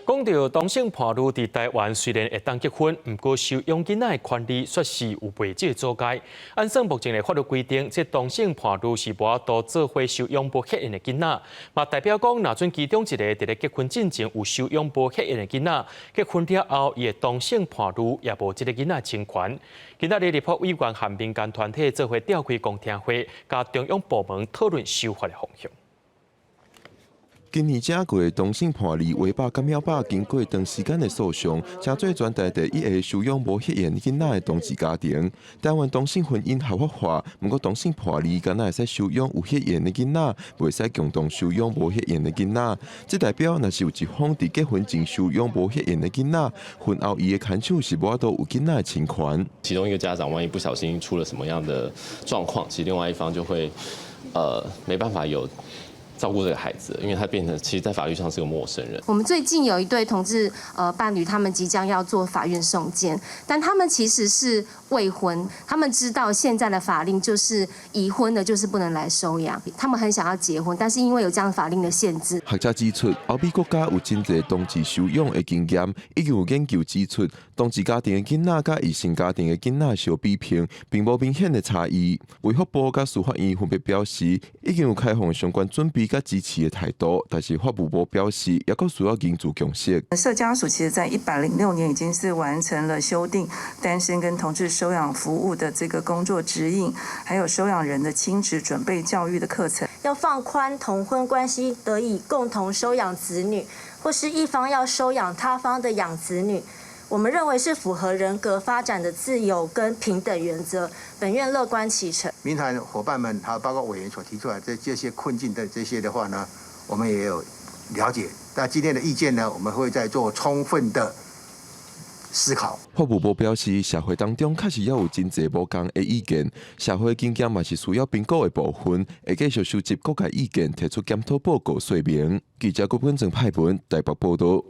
讲到同性伴侣伫台湾虽然会当结婚，不过收养囡仔的权利却是有未即个阻碍。按照目前的法律规定，即同性伴侣是无法度做伙收养无血缘的囡仔，嘛代表讲，若准其中一个伫咧结婚进前有收养无血缘的囡仔，结婚了后，伊的同性伴侣也无即个囡仔侵权。今仔日立法委员和民间团体做伙召开公听会，甲中央部门讨论修法的方向。 今年正月，同性伴侣韦爸甲苗爸经过长时间的诉讼，正做全台第一个收养无血缘囡仔的同志家庭。台湾同性婚姻合法化，不过同性伴侣敢若会使收养有血缘的囡仔，袂使共同收养无血缘的囡仔。这代表，若是有一方伫结婚前收养无血缘的囡仔，婚后伊的牵手是无法度有囡仔的侵权。其中一个家长万一不小心出了什么样的状况，其实另外一方就会没办法有 照顾这个孩子，因为他变成其实，在法律上是个陌生人。我们最近有一对同志伴侣，他们即将要做法院送检，但他们其实是未婚，他们知道现在的法令就是已婚的，就是不能来收养。他们很想要结婚，但是因为有这样法令的限制。学者指出，欧美国家有真侪同志收养的经验，已经有研究指出，同志家庭的囡仔甲异性家庭的囡仔相比拼，并无明显的差异。卫福部甲司法院分别表示，已经有开放相关准备 甲支持的态度，但是法务部表示，也够需要研究共识。社家署其实在106年已经是完成了修订单身跟同志收养服务的这个工作指引，还有收养人的亲职准备教育的课程。要放宽同婚关系得以共同收养子女，或是一方要收养他方的养子女。 我们认为是符合人格发展的自由跟平等原则，本院乐观其成。民团伙伴们，还有包括委员所提出来这些困境的这些的话呢，我们也有了解。那今天的意见呢，我们会再做充分的 思考。法务部表示，社会当中确实也有真侪无同的意见，社会经验嘛是需要评估的部分，会继续收集各界意见，提出检讨报告说明。记者郭本正派文台北报道。